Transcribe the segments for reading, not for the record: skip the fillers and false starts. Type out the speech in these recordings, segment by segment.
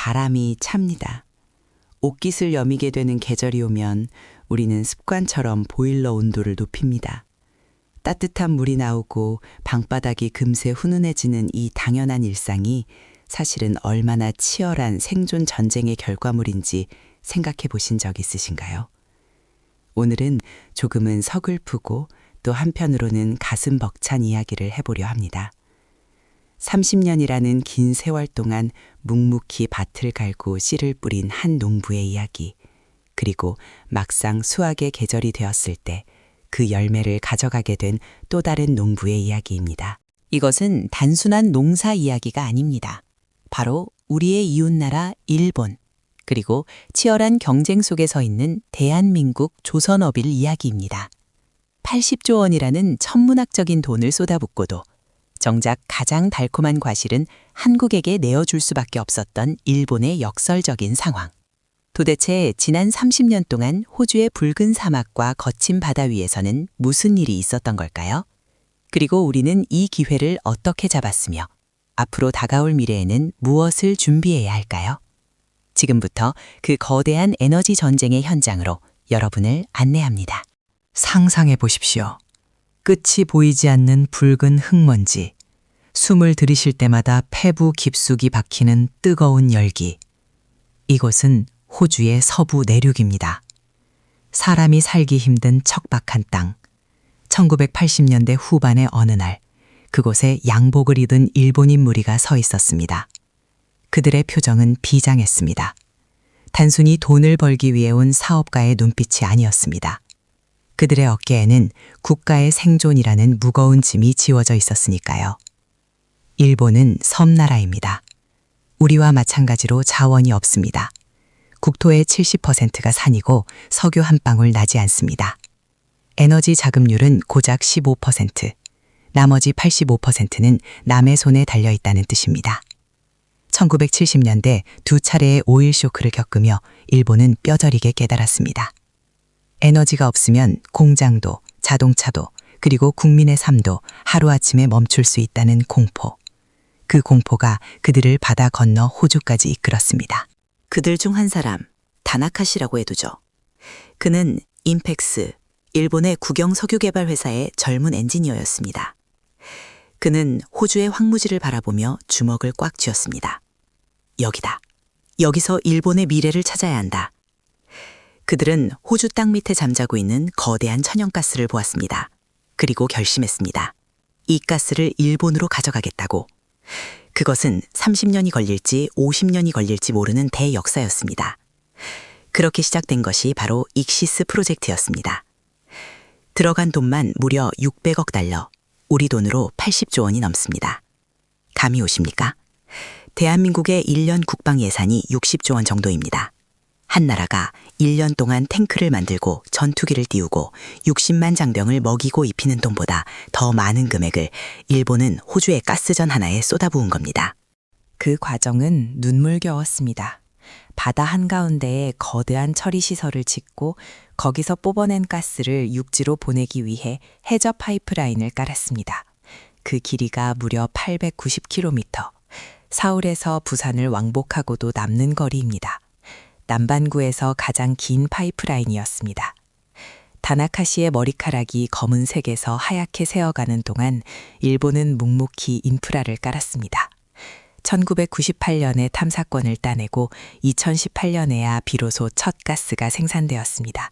바람이 찹니다. 옷깃을 여미게 되는 계절이 오면 우리는 습관처럼 보일러 온도를 높입니다. 따뜻한 물이 나오고 방바닥이 금세 훈훈해지는 이 당연한 일상이 사실은 얼마나 치열한 생존 전쟁의 결과물인지 생각해 보신 적 있으신가요? 오늘은 조금은 서글프고 또 한편으로는 가슴 벅찬 이야기를 해보려 합니다. 30년이라는 긴 세월 동안 묵묵히 밭을 갈고 씨를 뿌린 한 농부의 이야기, 그리고 막상 수확의 계절이 되었을 때 그 열매를 가져가게 된 또 다른 농부의 이야기입니다. 이것은 단순한 농사 이야기가 아닙니다. 바로 우리의 이웃나라 일본, 그리고 치열한 경쟁 속에 서 있는 대한민국 조선업일 이야기입니다. 80조 원이라는 천문학적인 돈을 쏟아붓고도 정작 가장 달콤한 과실은 한국에게 내어줄 수밖에 없었던 일본의 역설적인 상황. 도대체 지난 30년 동안 호주의 붉은 사막과 거친 바다 위에서는 무슨 일이 있었던 걸까요? 그리고 우리는 이 기회를 어떻게 잡았으며 앞으로 다가올 미래에는 무엇을 준비해야 할까요? 지금부터 그 거대한 에너지 전쟁의 현장으로 여러분을 안내합니다. 상상해 보십시오. 끝이 보이지 않는 붉은 흙먼지, 숨을 들이쉴 때마다 폐부 깊숙이 박히는 뜨거운 열기. 이곳은 호주의 서부 내륙입니다. 사람이 살기 힘든 척박한 땅. 1980년대 후반의 어느 날, 그곳에 양복을 입은 일본인 무리가 서 있었습니다. 그들의 표정은 비장했습니다. 단순히 돈을 벌기 위해 온 사업가의 눈빛이 아니었습니다. 그들의 어깨에는 국가의 생존이라는 무거운 짐이 지워져 있었으니까요. 일본은 섬나라입니다. 우리와 마찬가지로 자원이 없습니다. 국토의 70%가 산이고 석유 한 방울 나지 않습니다. 에너지 자급률은 고작 15%, 나머지 85%는 남의 손에 달려있다는 뜻입니다. 1970년대 두 차례의 오일 쇼크를 겪으며 일본은 뼈저리게 깨달았습니다. 에너지가 없으면 공장도, 자동차도, 그리고 국민의 삶도 하루아침에 멈출 수 있다는 공포. 그 공포가 그들을 바다 건너 호주까지 이끌었습니다. 그들 중 한 사람, 다나카시라고 해두죠. 그는 임팩스, 일본의 국영 석유 개발 회사의 젊은 엔지니어였습니다. 그는 호주의 황무지를 바라보며 주먹을 꽉 쥐었습니다. 여기다. 여기서 일본의 미래를 찾아야 한다. 그들은 호주 땅 밑에 잠자고 있는 거대한 천연가스를 보았습니다. 그리고 결심했습니다. 이 가스를 일본으로 가져가겠다고. 그것은 30년이 걸릴지 50년이 걸릴지 모르는 대역사였습니다. 그렇게 시작된 것이 바로 익시스 프로젝트였습니다. 들어간 돈만 무려 600억 달러, 우리 돈으로 80조 원이 넘습니다. 감이 오십니까? 대한민국의 1년 국방 예산이 60조 원 정도입니다. 한 나라가 1년 동안 탱크를 만들고 전투기를 띄우고 60만 장병을 먹이고 입히는 돈보다 더 많은 금액을 일본은 호주의 가스전 하나에 쏟아부은 겁니다. 그 과정은 눈물겨웠습니다. 바다 한가운데에 거대한 처리 시설을 짓고 거기서 뽑아낸 가스를 육지로 보내기 위해 해저 파이프라인을 깔았습니다. 그 길이가 무려 890km, 서울에서 부산을 왕복하고도 남는 거리입니다. 남반구에서 가장 긴 파이프라인이었습니다. 다나카시의 머리카락이 검은색에서 하얗게 새어가는 동안 일본은 묵묵히 인프라를 깔았습니다. 1998년에 탐사권을 따내고 2018년에야 비로소 첫 가스가 생산되었습니다.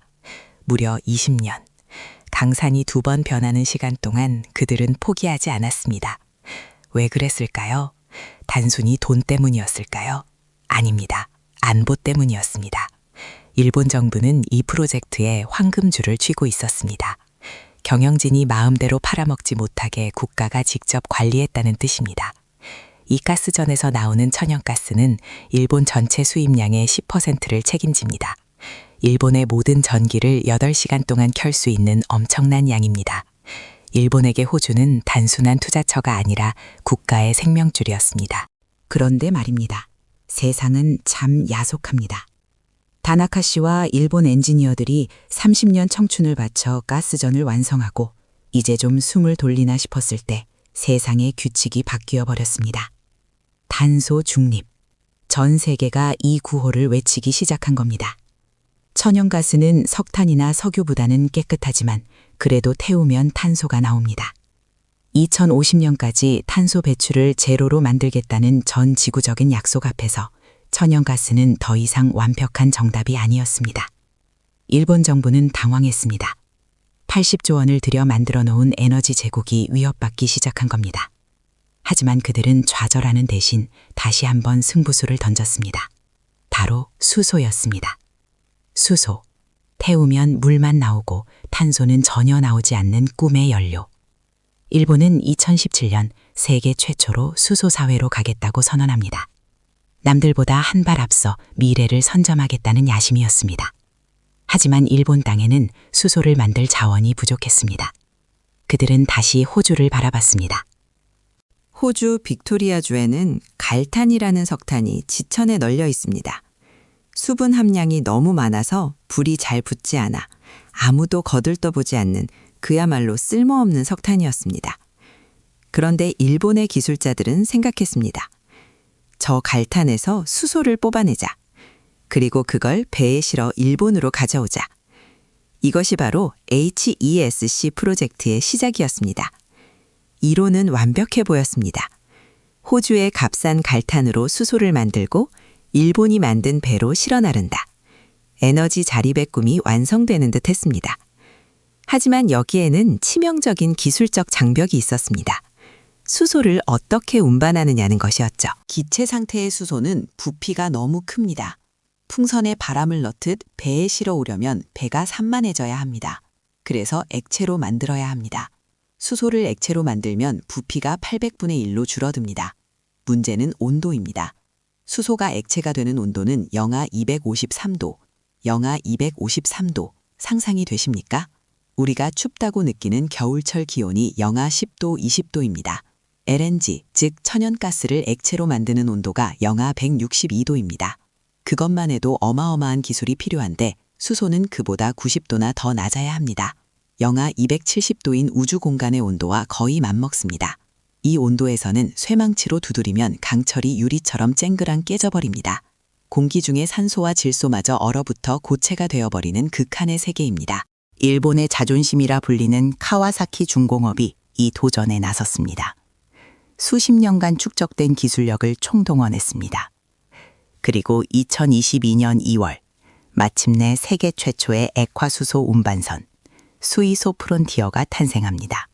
무려 20년. 강산이 2번 변하는 시간 동안 그들은 포기하지 않았습니다. 왜 그랬을까요? 단순히 돈 때문이었을까요? 아닙니다. 안보 때문이었습니다. 일본 정부는 이 프로젝트에 황금줄을 쥐고 있었습니다. 경영진이 마음대로 팔아먹지 못하게 국가가 직접 관리했다는 뜻입니다. 이 가스전에서 나오는 천연가스는 일본 전체 수입량의 10%를 책임집니다. 일본의 모든 전기를 8시간 동안 켤 수 있는 엄청난 양입니다. 일본에게 호주는 단순한 투자처가 아니라 국가의 생명줄이었습니다. 그런데 말입니다. 세상은 참 야속합니다. 다나카시와 일본 엔지니어들이 30년 청춘을 바쳐 가스전을 완성하고 이제 좀 숨을 돌리나 싶었을 때 세상의 규칙이 바뀌어 버렸습니다. 탄소 중립. 전 세계가 이 구호를 외치기 시작한 겁니다. 천연가스는 석탄이나 석유보다는 깨끗하지만 그래도 태우면 탄소가 나옵니다. 2050년까지 탄소 배출을 제로로 만들겠다는 전 지구적인 약속 앞에서 천연가스는 더 이상 완벽한 정답이 아니었습니다. 일본 정부는 당황했습니다. 80조 원을 들여 만들어 놓은 에너지 제국이 위협받기 시작한 겁니다. 하지만 그들은 좌절하는 대신 다시 한번 승부수를 던졌습니다. 바로 수소였습니다. 수소. 태우면 물만 나오고 탄소는 전혀 나오지 않는 꿈의 연료. 일본은 2017년 세계 최초로 수소 사회로 가겠다고 선언합니다. 남들보다 한 발 앞서 미래를 선점하겠다는 야심이었습니다. 하지만 일본 땅에는 수소를 만들 자원이 부족했습니다. 그들은 다시 호주를 바라봤습니다. 호주 빅토리아주에는 갈탄이라는 석탄이 지천에 널려 있습니다. 수분 함량이 너무 많아서 불이 잘 붙지 않아 아무도 거들떠보지 않는 그야말로 쓸모없는 석탄이었습니다. 그런데 일본의 기술자들은 생각했습니다. 저 갈탄에서 수소를 뽑아내자. 그리고 그걸 배에 실어 일본으로 가져오자. 이것이 바로 HESC 프로젝트의 시작이었습니다. 이론은 완벽해 보였습니다. 호주의 값싼 갈탄으로 수소를 만들고 일본이 만든 배로 실어 나른다. 에너지 자립의 꿈이 완성되는 듯 했습니다. 하지만 여기에는 치명적인 기술적 장벽이 있었습니다. 수소를 어떻게 운반하느냐는 것이었죠. 기체 상태의 수소는 부피가 너무 큽니다. 풍선에 바람을 넣듯 배에 실어 오려면 배가 산만해져야 합니다. 그래서 액체로 만들어야 합니다. 수소를 액체로 만들면 부피가 800분의 1로 줄어듭니다. 문제는 온도입니다. 수소가 액체가 되는 온도는 영하 253도, 영하 253도 상상이 되십니까? 우리가 춥다고 느끼는 겨울철 기온이 영하 10도, 20도입니다. LNG, 즉 천연가스를 액체로 만드는 온도가 영하 162도입니다. 그것만 해도 어마어마한 기술이 필요한데 수소는 그보다 90도나 더 낮아야 합니다. 영하 270도인 우주 공간의 온도와 거의 맞먹습니다. 이 온도에서는 쇠망치로 두드리면 강철이 유리처럼 쨍그랑 깨져버립니다. 공기 중에 산소와 질소마저 얼어붙어 고체가 되어버리는 극한의 세계입니다. 일본의 자존심이라 불리는 카와사키 중공업이 이 도전에 나섰습니다. 수십 년간 축적된 기술력을 총동원했습니다. 그리고 2022년 2월 마침내 세계 최초의 액화수소 운반선 수이소 프론티어가 탄생합니다.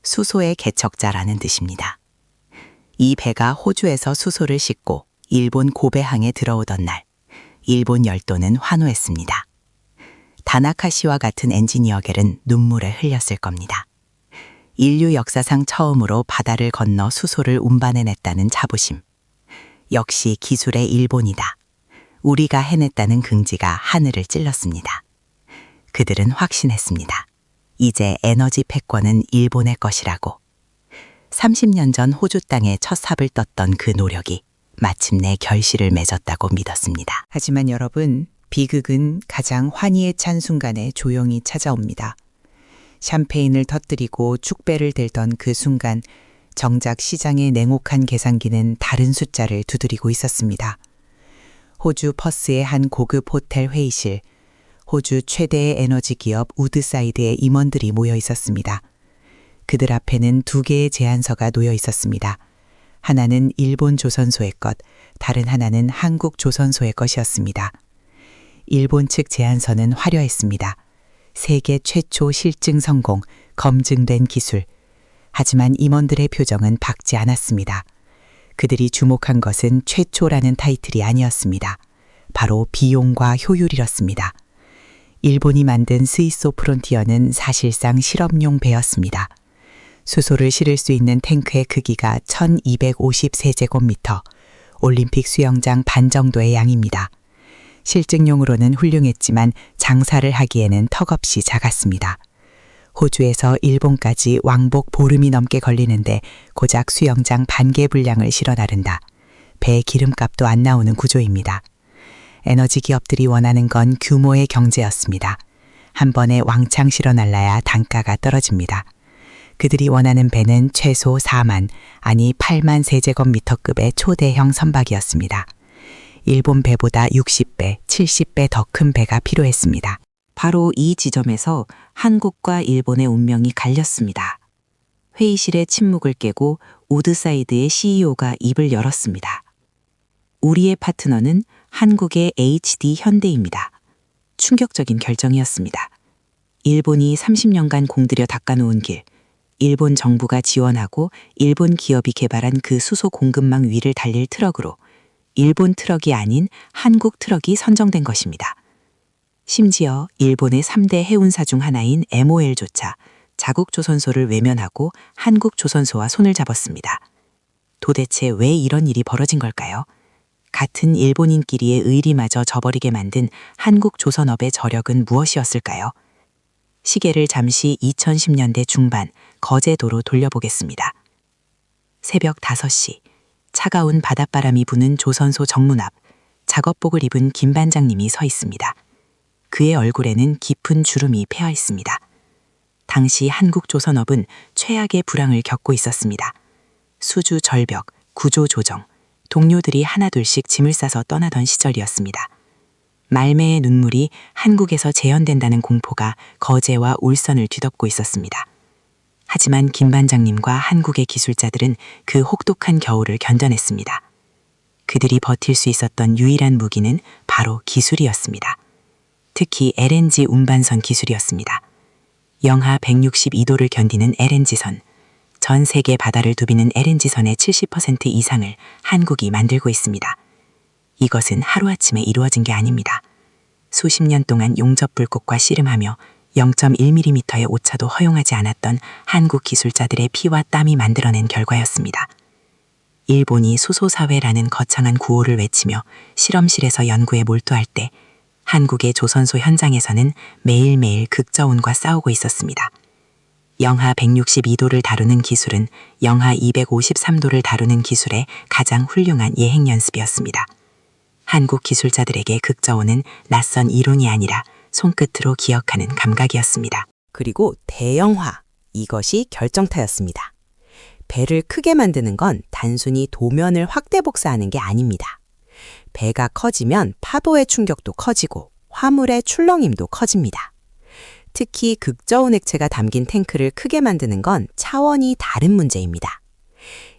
수소의 개척자라는 뜻입니다. 이 배가 호주에서 수소를 싣고 일본 고베항에 들어오던 날 일본 열도는 환호했습니다. 다나카시와 같은 엔지니어겔은 눈물을 흘렸을 겁니다. 인류 역사상 처음으로 바다를 건너 수소를 운반해냈다는 자부심. 역시 기술의 일본이다. 우리가 해냈다는 긍지가 하늘을 찔렀습니다. 그들은 확신했습니다. 이제 에너지 패권은 일본의 것이라고. 30년 전 호주 땅에 첫 삽을 떴던 그 노력이 마침내 결실을 맺었다고 믿었습니다. 하지만 여러분, 비극은 가장 환희에 찬 순간에 조용히 찾아옵니다. 샴페인을 터뜨리고 축배를 들던 그 순간 정작 시장의 냉혹한 계산기는 다른 숫자를 두드리고 있었습니다. 호주 퍼스의 한 고급 호텔 회의실, 호주 최대의 에너지 기업 우드사이드의 임원들이 모여 있었습니다. 그들 앞에는 두 개의 제안서가 놓여 있었습니다. 하나는 일본 조선소의 것, 다른 하나는 한국 조선소의 것이었습니다. 일본 측 제안서는 화려했습니다. 세계 최초 실증 성공, 검증된 기술. 하지만 임원들의 표정은 밝지 않았습니다. 그들이 주목한 것은 최초라는 타이틀이 아니었습니다. 바로 비용과 효율이었습니다. 일본이 만든 스위소 프론티어는 사실상 실험용 배였습니다. 수소를 실을 수 있는 탱크의 크기가 1250세제곱미터, 올림픽 수영장 반 정도의 양입니다. 실증용으로는 훌륭했지만 장사를 하기에는 턱없이 작았습니다. 호주에서 일본까지 왕복 보름이 넘게 걸리는데 고작 수영장 반개 분량을 실어 나른다. 배 기름값도 안 나오는 구조입니다. 에너지 기업들이 원하는 건 규모의 경제였습니다. 한 번에 왕창 실어 날라야 단가가 떨어집니다. 그들이 원하는 배는 최소 4만, 아니 8만 세제곱미터급의 초대형 선박이었습니다. 일본 배보다 60배, 70배 더 큰 배가 필요했습니다. 바로 이 지점에서 한국과 일본의 운명이 갈렸습니다. 회의실의 침묵을 깨고 우드사이드의 CEO가 입을 열었습니다. 우리의 파트너는 한국의 HD 현대입니다. 충격적인 결정이었습니다. 일본이 30년간 공들여 닦아놓은 길, 일본 정부가 지원하고 일본 기업이 개발한 그 수소 공급망 위를 달릴 트럭으로 일본 트럭이 아닌 한국 트럭이 선정된 것입니다. 심지어 일본의 3대 해운사 중 하나인 MOL조차 자국조선소를 외면하고 한국조선소와 손을 잡았습니다. 도대체 왜 이런 일이 벌어진 걸까요? 같은 일본인끼리의 의리마저 저버리게 만든 한국조선업의 저력은 무엇이었을까요? 시계를 잠시 2010년대 중반 거제도로 돌려보겠습니다. 새벽 5시, 차가운 바닷바람이 부는 조선소 정문 앞, 작업복을 입은 김 반장님이 서 있습니다. 그의 얼굴에는 깊은 주름이 패여 있습니다. 당시 한국조선업은 최악의 불황을 겪고 있었습니다. 수주 절벽, 구조 조정, 동료들이 하나둘씩 짐을 싸서 떠나던 시절이었습니다. 말매의 눈물이 한국에서 재현된다는 공포가 거제와 울선을 뒤덮고 있었습니다. 하지만 김 반장님과 한국의 기술자들은 그 혹독한 겨울을 견뎌냈습니다. 그들이 버틸 수 있었던 유일한 무기는 바로 기술이었습니다. 특히 LNG 운반선 기술이었습니다. 영하 162도를 견디는 LNG선, 전 세계 바다를 누비는 LNG선의 70% 이상을 한국이 만들고 있습니다. 이것은 하루아침에 이루어진 게 아닙니다. 수십 년 동안 용접불꽃과 씨름하며 0.1mm의 오차도 허용하지 않았던 한국 기술자들의 피와 땀이 만들어낸 결과였습니다. 일본이 수소사회라는 거창한 구호를 외치며 실험실에서 연구에 몰두할 때 한국의 조선소 현장에서는 매일매일 극저온과 싸우고 있었습니다. 영하 162도를 다루는 기술은 영하 253도를 다루는 기술의 가장 훌륭한 예행 연습이었습니다. 한국 기술자들에게 극저온은 낯선 이론이 아니라 손끝으로 기억하는 감각이었습니다. 그리고 대형화, 이것이 결정타였습니다. 배를 크게 만드는 건 단순히 도면을 확대 복사하는 게 아닙니다. 배가 커지면 파도의 충격도 커지고 화물의 출렁임도 커집니다. 특히 극저온 액체가 담긴 탱크를 크게 만드는 건 차원이 다른 문제입니다.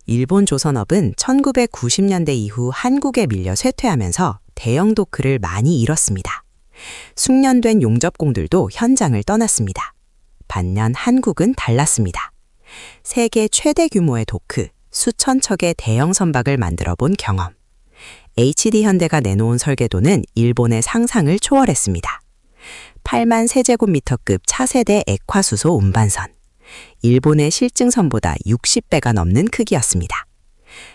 일본 조선업은 1990년대 이후 한국에 밀려 쇠퇴하면서 대형 도크를 많이 잃었습니다. 숙련된 용접공들도 현장을 떠났습니다. 반면 한국은 달랐습니다. 세계 최대 규모의 도크, 수천 척의 대형 선박을 만들어 본 경험. HD 현대가 내놓은 설계도는 일본의 상상을 초월했습니다. 8만 세제곱미터급 차세대 액화수소 운반선. 일본의 실증선보다 60배가 넘는 크기였습니다.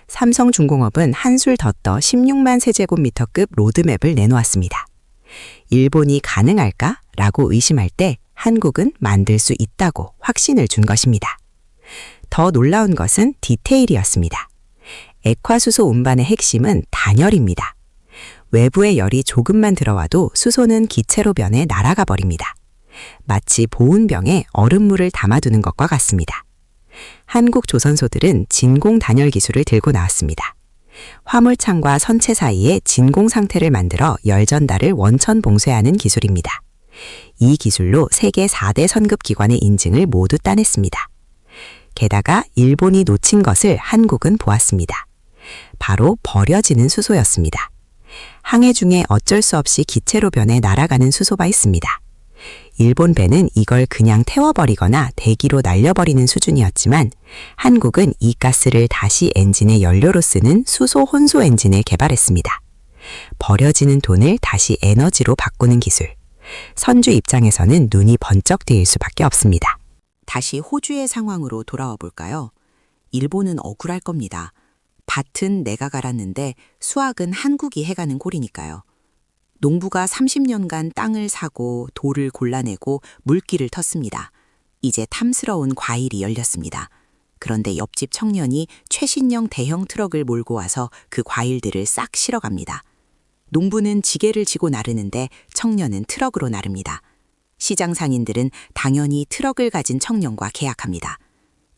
삼성중공업은 한술 더 떠 16만 세제곱미터급 로드맵을 내놓았습니다. 일본이 가능할까? 라고 의심할 때 한국은 만들 수 있다고 확신을 준 것입니다. 더 놀라운 것은 디테일이었습니다. 액화수소 운반의 핵심은 단열입니다. 외부의 열이 조금만 들어와도 수소는 기체로 변해 날아가 버립니다. 마치 보온병에 얼음물을 담아두는 것과 같습니다. 한국 조선소들은 진공 단열 기술을 들고 나왔습니다. 화물창과 선체 사이에 진공 상태를 만들어 열 전달을 원천 봉쇄하는 기술입니다. 이 기술로 세계 4대 선급기관의 인증을 모두 따냈습니다. 게다가 일본이 놓친 것을 한국은 보았습니다. 바로 버려지는 수소였습니다. 항해 중에 어쩔 수 없이 기체로 변해 날아가는 수소가 있습니다. 일본 배는 이걸 그냥 태워버리거나 대기로 날려버리는 수준이었지만 한국은 이 가스를 다시 엔진의 연료로 쓰는 수소 혼소 엔진을 개발했습니다. 버려지는 돈을 다시 에너지로 바꾸는 기술. 선주 입장에서는 눈이 번쩍 뜨일 수밖에 없습니다. 다시 호주의 상황으로 돌아와 볼까요? 일본은 억울할 겁니다. 밭은 내가 갈았는데 수확은 한국이 해가는 꼴이니까요. 농부가 30년간 땅을 사고 돌을 골라내고 물기를 텄습니다. 이제 탐스러운 과일이 열렸습니다. 그런데 옆집 청년이 최신형 대형 트럭을 몰고 와서 그 과일들을 싹 실어갑니다. 농부는 지게를 지고 나르는데 청년은 트럭으로 나릅니다. 시장 상인들은 당연히 트럭을 가진 청년과 계약합니다.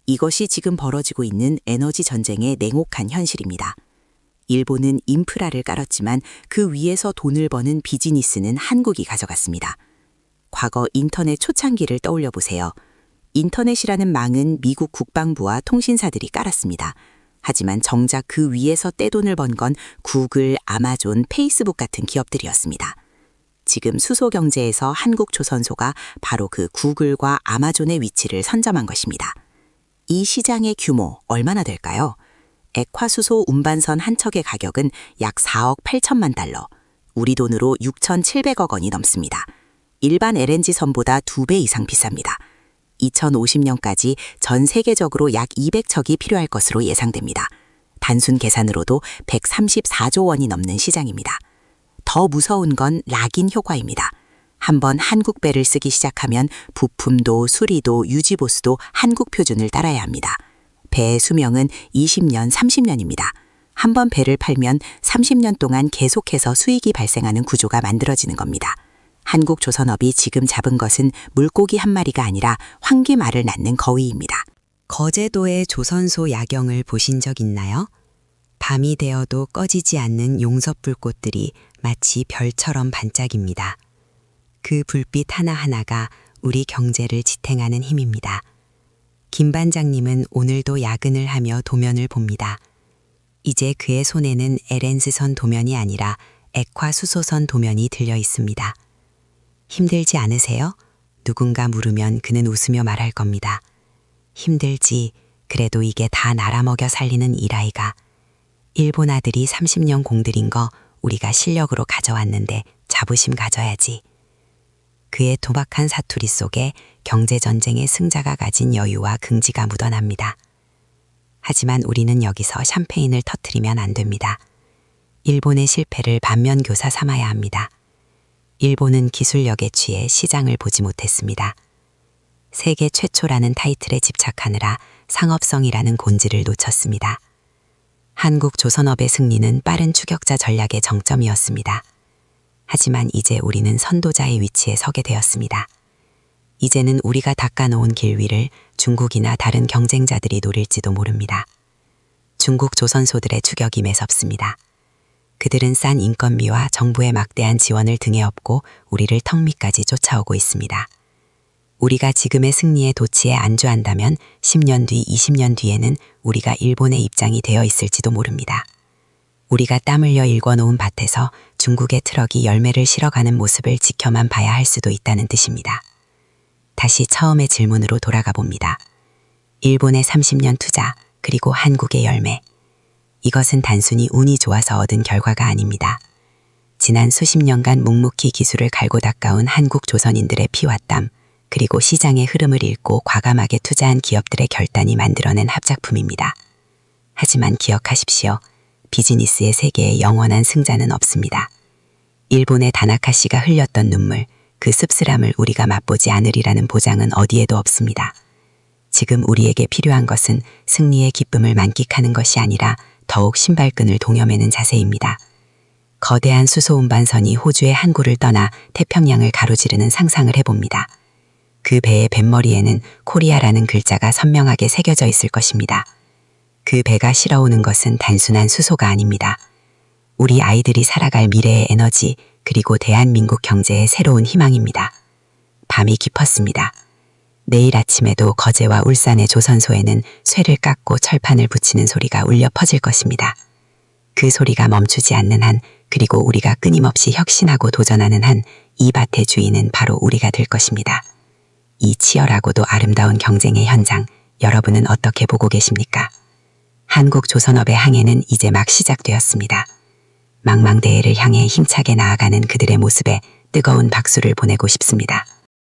이것이 지금 벌어지고 있는 에너지 전쟁의 냉혹한 현실입니다. 일본은 인프라를 깔았지만 그 위에서 돈을 버는 비즈니스는 한국이 가져갔습니다. 과거 인터넷 초창기를 떠올려 보세요. 인터넷이라는 망은 미국 국방부와 통신사들이 깔았습니다. 하지만 정작 그 위에서 떼돈을 번 건 구글, 아마존, 페이스북 같은 기업들이었습니다. 지금 수소 경제에서 한국조선소가 바로 그 구글과 아마존의 위치를 선점한 것입니다. 이 시장의 규모 얼마나 될까요? 액화수소 운반선 한 척의 가격은 약 4억 8천만 달러, 우리 돈으로 6,700억 원이 넘습니다. 일반 LNG 선보다 2배 이상 비쌉니다. 2050년까지 전 세계적으로 약 200척이 필요할 것으로 예상됩니다. 단순 계산으로도 134조 원이 넘는 시장입니다. 더 무서운 건 락인 효과입니다. 한번 한국 배를 쓰기 시작하면 부품도 수리도 유지보수도 한국 표준을 따라야 합니다. 배의 수명은 20년, 30년입니다. 한번 배를 팔면 30년 동안 계속해서 수익이 발생하는 구조가 만들어지는 겁니다. 한국조선업이 지금 잡은 것은 물고기 한 마리가 아니라 황기말을 낳는 거위입니다. 거제도의 조선소 야경을 보신 적 있나요? 밤이 되어도 꺼지지 않는 용섭불꽃들이 마치 별처럼 반짝입니다. 그 불빛 하나하나가 우리 경제를 지탱하는 힘입니다. 김 반장님은 오늘도 야근을 하며 도면을 봅니다. 이제 그의 손에는 LNG선 도면이 아니라 액화수소선 도면이 들려 있습니다. 힘들지 않으세요? 누군가 물으면 그는 웃으며 말할 겁니다. 힘들지. 그래도 이게 다 나라 먹여 살리는 일아이가. 일본 아들이 30년 공들인 거 우리가 실력으로 가져왔는데 자부심 가져야지. 그의 도박한 사투리 속에 경제전쟁의 승자가 가진 여유와 긍지가 묻어납니다. 하지만 우리는 여기서 샴페인을 터뜨리면 안 됩니다. 일본의 실패를 반면교사 삼아야 합니다. 일본은 기술력에 취해 시장을 보지 못했습니다. 세계 최초라는 타이틀에 집착하느라 상업성이라는 본질을 놓쳤습니다. 한국 조선업의 승리는 빠른 추격자 전략의 정점이었습니다. 하지만 이제 우리는 선도자의 위치에 서게 되었습니다. 이제는 우리가 닦아놓은 길 위를 중국이나 다른 경쟁자들이 노릴지도 모릅니다. 중국 조선소들의 추격이 매섭습니다. 그들은 싼 인건비와 정부의 막대한 지원을 등에 업고 우리를 턱 밑까지 쫓아오고 있습니다. 우리가 지금의 승리에 도취해 안주한다면 10년 뒤, 20년 뒤에는 우리가 일본의 입장이 되어 있을지도 모릅니다. 우리가 땀 흘려 일궈놓은 밭에서 중국의 트럭이 열매를 실어가는 모습을 지켜만 봐야 할 수도 있다는 뜻입니다. 다시 처음의 질문으로 돌아가 봅니다. 일본의 30년 투자, 그리고 한국의 열매. 이것은 단순히 운이 좋아서 얻은 결과가 아닙니다. 지난 수십 년간 묵묵히 기술을 갈고 닦아온 한국 조선인들의 피와 땀, 그리고 시장의 흐름을 읽고 과감하게 투자한 기업들의 결단이 만들어낸 합작품입니다. 하지만 기억하십시오. 비즈니스의 세계에 영원한 승자는 없습니다. 일본의 다나카 씨가 흘렸던 눈물, 그 씁쓸함을 우리가 맛보지 않으리라는 보장은 어디에도 없습니다. 지금 우리에게 필요한 것은 승리의 기쁨을 만끽하는 것이 아니라 더욱 신발끈을 동여매는 자세입니다. 거대한 수소 운반선이 호주의 항구를 떠나 태평양을 가로지르는 상상을 해봅니다. 그 배의 뱃머리에는 코리아라는 글자가 선명하게 새겨져 있을 것입니다. 그 배가 실어오는 것은 단순한 수소가 아닙니다. 우리 아이들이 살아갈 미래의 에너지, 그리고 대한민국 경제의 새로운 희망입니다. 밤이 깊었습니다. 내일 아침에도 거제와 울산의 조선소에는 쇠를 깎고 철판을 붙이는 소리가 울려 퍼질 것입니다. 그 소리가 멈추지 않는 한, 그리고 우리가 끊임없이 혁신하고 도전하는 한, 이 밭의 주인은 바로 우리가 될 것입니다. 이 치열하고도 아름다운 경쟁의 현장, 여러분은 어떻게 보고 계십니까? 한국 조선업의 항해는 이제 막 시작되었습니다. 망망대해를 향해 힘차게 나아가는 그들의 모습에 뜨거운 박수를 보내고 싶습니다.